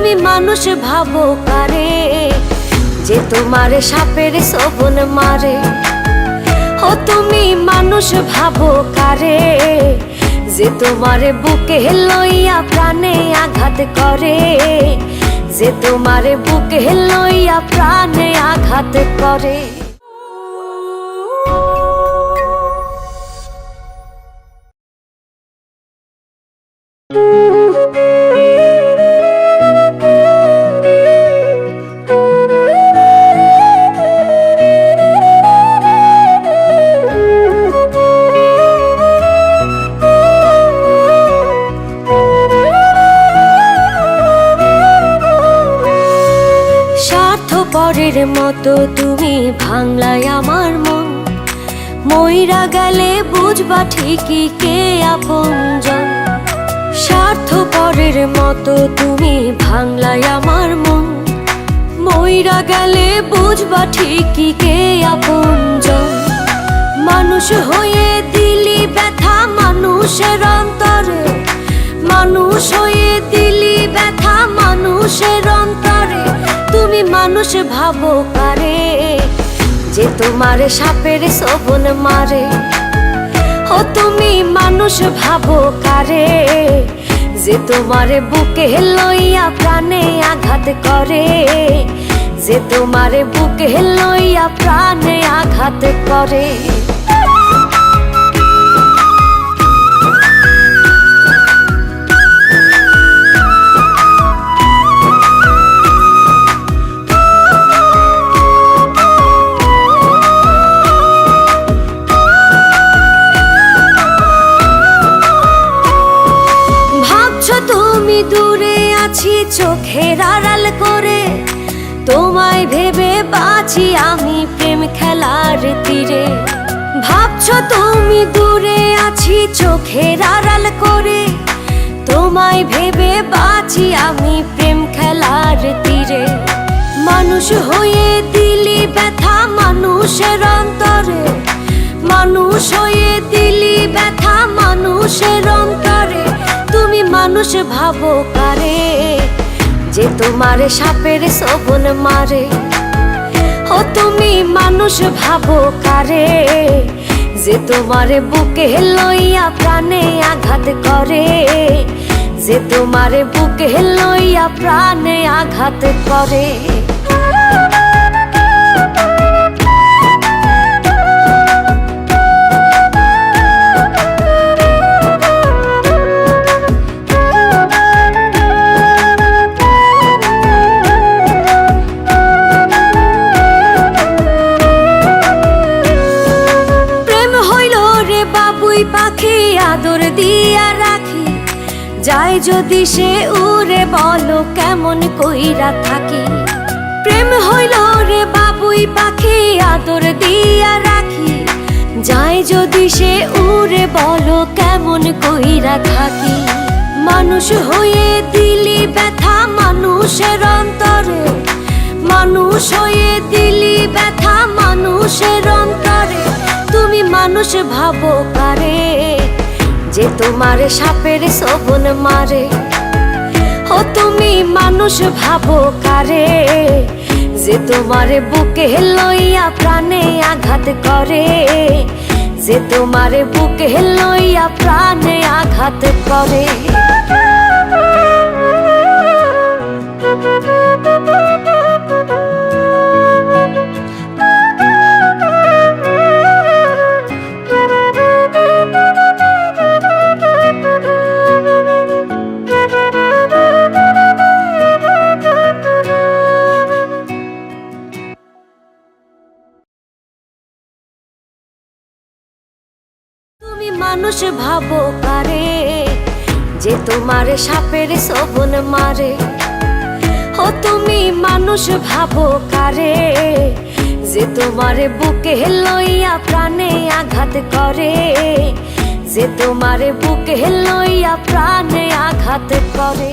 তুমি মানুষ ভাবো কারে, যে তোমারে সাপের শোভন মারে। ও তুমি মানুষ ভাবো কারে, যে তোমারে বুকে লইয়া প্রাণে আঘাত করে, যে তোমারে বুকে লইয়া প্রাণে আঘাত করে। স্বার্থপরের মতো তুমি ভাঙলাই আমার মন, মইরা গেলে বুঝবা ঠিকই কে আপনজন। স্বার্থপরের মতো তুমি ভাঙলাই আমার মন, মইরা গেলে বুঝবা ঠিকই কে আপনজন। মানুষ হয়ে দিলি ব্যথা মানুষের অন্তরে, মানুষ হয়ে দিলি ব্যথা মানুষের অন্তরে। তুমি মানুষ ভাবো কারে, যে তোমারে সাপের শোভন মারে। ও তুমি মানুষ ভাবো কারে, যে তোমারে বুকে লইয়া প্রাণে আঘাত করে, যে তোমারে বুকে লইয়া প্রাণে আঘাত করে। তুমি দূরে আছি চোখের আড়াল করে, তোমায় ভেবে বাঁচি আমি প্রেম খেলার তীরে। ভাবছো তুমি দূরে আছি চোখের আড়াল করে, তোমায় ভেবে বাঁচি আমি প্রেম খেলার তীরে। মানুষ হয়ে দিলি ব্যথা মানুষের অন্তরে, মানুষ হয়ে দিলি ব্যথা মানুষের অন্তরে। তুমি মানুষ ভাবো কারে, যে তোমারে সাপের শোভন মারে। ও তুমি মানুষ ভাবো কারে, যে তোমারে বুকে লইয়া প্রাণে আঘাত করে, যে তোমারে বুকে লইয়া প্রাণে আঘাত করে। পাখি আদর দিয়া রাখি, যাই যদি সে উড়ে বলো কেমন কইরা থাকি। প্রেম হইল রে বাবুই পাখি আদর দিয়া রাখি, যাই যদি সে উড়ে বলো কেমন কইরা থাকি। মানুষ হয়ে দিলি ব্যথা মানুষের অন্তরে, মানুষ হয়ে দিলি ব্যথা মানুষের অন্তরে। তুমি মানুষ ভাবো কারে, যে তোমারে সাপের শোভন মারে। ও তুমি মানুষ ভাবো কারে, যে তোমারে বুকে লইয়া প্রাণে আঘাত করে, যে তোমারে বুকে লইয়া প্রাণে আঘাত করে। মানুষ ভাবো কারে, যে তোমারে সাপের শোভন মারে। ও তুমি মানুষ ভাবো কারে, যে তোমারে বুকে লইয়া প্রাণে আঘাত করে, যে তোমারে বুকে লইয়া প্রাণে আঘাত করে।